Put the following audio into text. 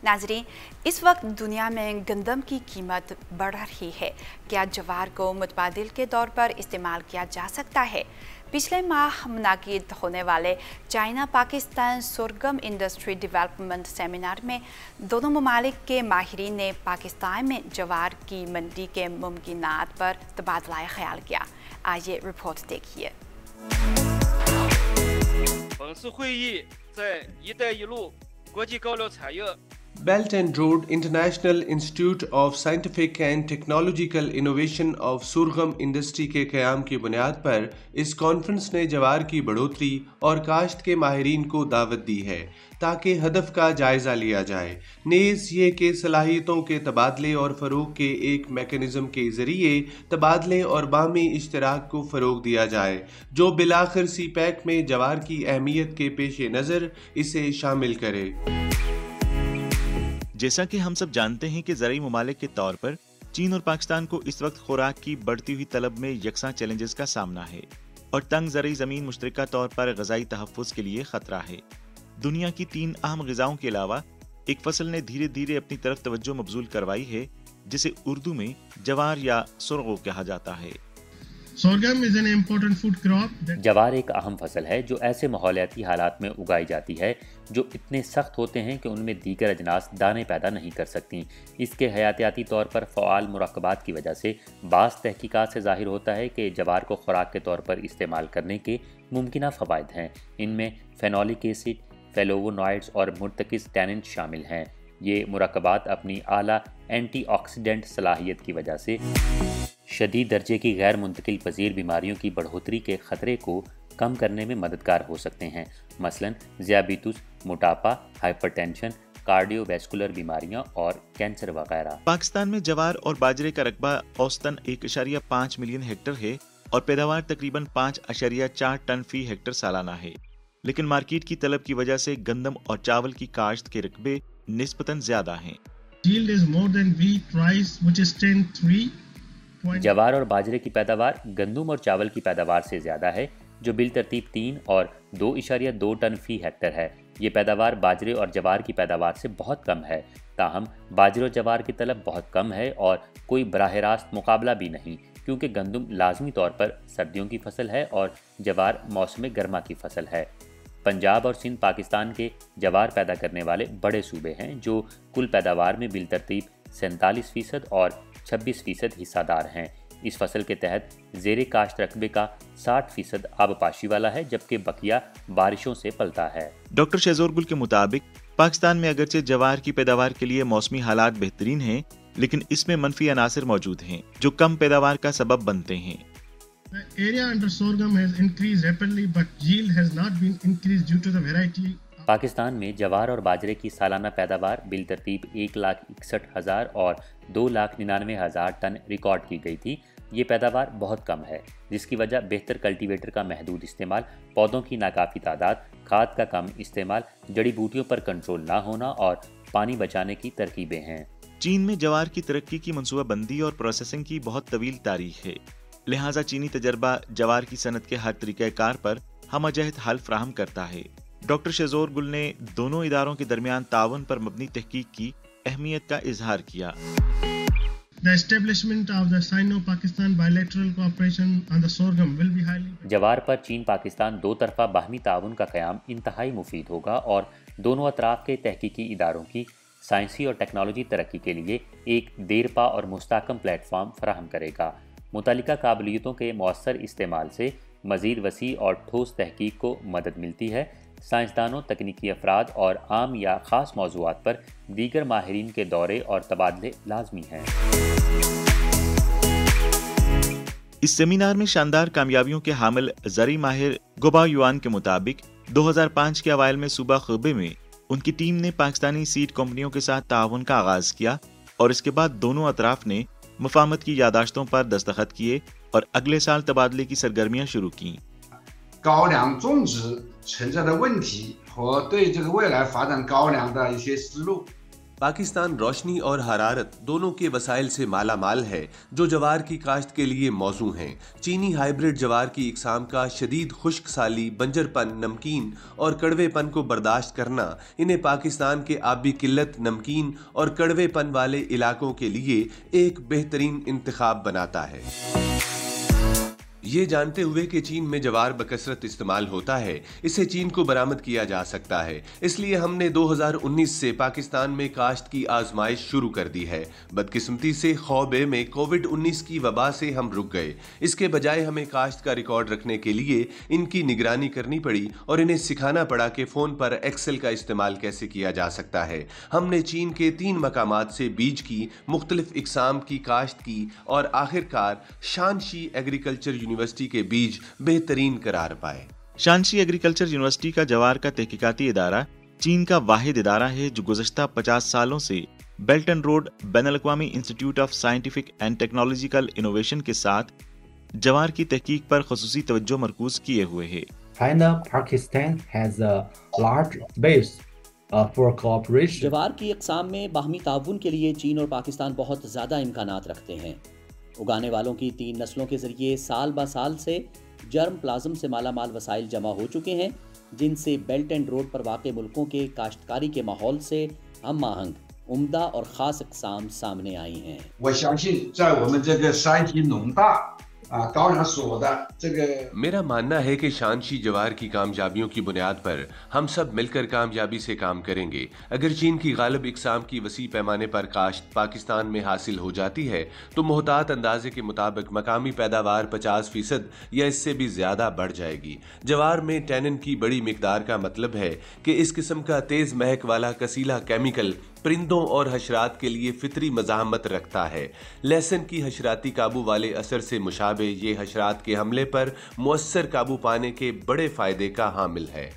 नाज़रीन, इस वक्त दुनिया में गंदम की कीमत बढ़ रही है। क्या जवार को मुतबादिल के तौर पर इस्तेमाल किया जा सकता है? पिछले माह मुनाकिद होने वाले चाइना पाकिस्तान सुरगम इंडस्ट्री डेवलपमेंट सेमिनार में दोनों ममालिक के माहिरीन ने पाकिस्तान में जवार की मंडी के मुमकिनात पर तबादला ख्याल किया। आइए रिपोर्ट देखिए। 本次会议在“一带一路”国际高楼产业 Belt and Road International Institute of Scientific and Technological Innovation of सुरगम इंडस्ट्री के क़याम की बुनियाद पर इस कॉन्फ्रेंस ने जवार की बढ़ोतरी और काश्त के माहिरीन को दावत दी है ताकि हदफ का जायज़ा लिया जाए। नेज़ ये कि सलाहियतों के तबादले और फ़रोग के एक मैकेनिज़्म के ज़रिए तबादले और बाहमी इश्तराक को फ़रोग दिया जाए, जो बिलाखिर CPEC में जवार की अहमियत के पेश नज़र इसे शामिल करे। जैसा कि हम सब जानते हैं कि ज़राई ममालिक के तौर पर चीन और पाकिस्तान को इस वक्त खुराक की बढ़ती हुई तलब में यकसा चैलेंजेस का सामना है और तंग ज़राई ज़मीन मुश्तरका तौर पर ग़ज़ाई तहफ़्फ़ुज़ के लिए ख़तरा है। दुनिया की 3 अहम ग़िज़ाओं के अलावा एक फसल ने धीरे धीरे अपनी तरफ तवज्जो मबज़ूल करवाई है, जिसे उर्दू में जवार या सुरगो कहा जाता है। जवार एक अहम फसल है जो ऐसे माहौलियाती हालात में उगाई जाती है जो इतने सख्त होते हैं कि उनमें दीगर अजनास दाने पैदा नहीं कर सकती। इसके हयातियाती तौर पर फ़आल मुरक्कबात की वजह से बाज़ तहकीकात से ज़ाहिर होता है कि जवार को खुराक के तौर पर इस्तेमाल करने के मुमकिना फ़वाइद हैं। इनमें फेनोलिक एसिड, फ्लेवोनॉइड्स और मुर्तकिज़ टैनिन शामिल हैं। ये मुरक्कबात अपनी आला एंटीऑक्सीडेंट सलाहियत की वजह से शदीद दर्जे की गैर मुंतकिल पजीर बीमारियों की बढ़ोतरी के ख़तरे को कम करने में मददगार हो सकते हैं, मसलन ज़ियाबितुस, मोटापा, हाइपरटेंशन, कार्डियोवैस्कुलर बीमारियां और कैंसर वगैरह। पाकिस्तान में जवार और बाजरे का रकबा औसतन 1.5 मिलियन हेक्टर है और पैदावार तकरीबन 5.4 टन फी हेक्टर सालाना है, लेकिन मार्केट की तलब की वजह से गंदम और चावल की काश्त के रकबे निस्बतन ज्यादा हैं। जवार और बाजरे की पैदावार गंदम और चावल की पैदावार से ज़्यादा है, जो बिल तरतीब 3 और 2.2 टन फी हेक्टर है। ये पैदावार बाजरे और जवार की पैदावार से बहुत कम है। ताहम बाजरे और जवार की तलब बहुत कम है और कोई बराह रास्त मुकाबला भी नहीं, क्योंकि गंदम लाजमी तौर पर सर्दियों की फसल है और जवार मौसम गर्मा की फसल है। पंजाब और सिंध पाकिस्तान के जवार पैदा करने वाले बड़े सूबे हैं, जो कुल पैदावार में बिल तरतीब 47% और 26% हिस्सादार हैं। इस फसल के तहत ज़ेरे काश्त रकबे का 60% आबपाशी वाला है, जबकि बकिया बारिशों से पलता है। डॉक्टर शहजोर गुल के मुताबिक पाकिस्तान में अगरचे जवार की पैदावार के लिए मौसमी हालात बेहतरीन हैं, लेकिन इसमें मनफी अनासर मौजूद हैं जो कम पैदावार का सबब बनते हैं। पाकिस्तान में जवार और बाजरे की सालाना पैदावार बिल तरतीब 1,61,000 और 2,99,000 टन रिकॉर्ड की गई थी। ये पैदावार बहुत कम है, जिसकी वजह बेहतर कल्टीवेटर का महदूद इस्तेमाल, पौधों की नाकाफी तादाद, खाद का कम इस्तेमाल, जड़ी बूटियों पर कंट्रोल ना होना और पानी बचाने की तरकीबें हैं। चीन में जवार की तरक्की की मनसूबाबंदी और प्रोसेसिंग की बहुत तवील तारीख है, लिहाजा चीनी तजर्बा जवार की सनत के हर तरीक़ाकार पर हमअजहत हल फ्राहम करता है। डॉक्टर शहजोर गुल ने दोनों इदारों के दरमियान ताउन पर मबनी तहकीक की अहमियत का इजहार किया। जवार पर चीन पाकिस्तान दो तरफा बाहमी ताउन का क़याम इंतहाई मुफीद होगा और दोनों अतराफ के तहकीकी इदारों की साइंसी और टेक्नोलॉजी तरक्की के लिए एक देरपा और मुस्तहकम प्लेटफॉर्म फराहम करेगा। मुतल्लिका काबिलियतों के मौसर इस्तेमाल से मज़ीद वसी और ठोस तहकीक को मदद मिलती है। साइंसदानों, तकनीकी अफराद और आम या ख़ास मौज़ूआत पर दीगर माहिरीन के दौरे और तबादले लाजमी हैं। इस सेमिनार में शानदार कामयाबियों के हामिल ज़री माहिर गोबा युआन के मुताबिक 2005 के अवाइल में सूबा खबे में उनकी टीम ने पाकिस्तानी सीड कंपनियों के साथ ताउन का आगाज़ किया और इसके बाद दोनों अतराफ ने मुफाहमत की यादाश्तों पर दस्तखत किए और अगले साल तबादले की सरगर्मियां शुरू की। 高粱种植存在的问题和对这个未来发展高粱的一些思路。पाकिस्तान रोशनी और हरारत दोनों के वसाइल से माला माल है जो जवार की काश्त के लिए मौजू हैं। चीनी हाइब्रिड जवार की इकसाम का शदीद खुश्क साली, बंजरपन, नमकीन और कड़वेपन को बर्दाश्त करना इन्हें पाकिस्तान के आबी किल्लत, नमकीन और कड़वेपन वाले इलाकों के लिए एक बेहतरीन इंतखाब बनाता है। ये जानते हुए कि चीन में जवार बकसरत इस्तेमाल होता है, इसे चीन को बरामद किया जा सकता है, इसलिए हमने 2019 से पाकिस्तान में काश्त की आजमाइश शुरू कर दी है। बदकिस्मती से खौबे में कोविड-19 की वबा से हम रुक गए। इसके बजाय हमें काश्त का रिकॉर्ड रखने के लिए इनकी निगरानी करनी पड़ी और इन्हें सिखाना पड़ा कि फ़ोन पर एक्सेल का इस्तेमाल कैसे किया जा सकता है। हमने चीन के 3 मकामात से बीज की मुख्तलिफ इकसाम की काश्त की और आखिरकार शानशी एग्रीकल्चर यूनिवर्सिटी के बीज बेहतरीन करार पाए। शानशी एग्रीकल्चर यूनिवर्सिटी का जवार का तहकीकाती इदारा चीन का वाहिद इदारा है जो गुज़श्ता 50 सालों से बेल्ट एंड रोड बैनुल-अक़वामी institute of scientific and technological innovation के साथ जवार की तहकीक पर ख़ुसूसी तवज्जो मरकूज किए हुए है। Pakistan has a large base for cooperation. जवार की अक़साम में बाहमी ताउन के लिए चीन और पाकिस्तान बहुत ज़्यादा इम्कानात रखते हैं। उगाने वालों की 3 नस्लों के ज़रिए साल ब साल से जर्म प्लाज्म से माला माल वसाइल जमा हो चुके हैं, जिनसे बेल्ट एंड रोड पर वाक़े मुल्कों के काश्तकारी के माहौल से हम आहंग, उम्दा और ख़ास अक़साम सामने आई हैं। 我相信在我们这个山西农大高粱所的这个 मेरा मानना है कि शानशी जवार की कामयाबियों की बुनियाद पर हम सब मिलकर कामयाबी से काम करेंगे। अगर चीन की गालिब इकसाम की वसी पैमाने पर काश्त पाकिस्तान में हासिल हो जाती है तो मोहतात अंदाजे के मुताबिक मकामी पैदावार 50% या इससे भी ज़्यादा बढ़ जाएगी। जवार में टैनिन की बड़ी मिकदार का मतलब है कि इस किस्म का तेज़ महक वाला कसीला केमिकल परिंदों और हशरात के लिए फितरी मज़ाहमत रखता है। लहसुन की हशराती काबू वाले असर से मुशाबे ये हशरात के हमले पर मुअस्सर काबू पाने के बड़े फ़ायदे का हामिल है।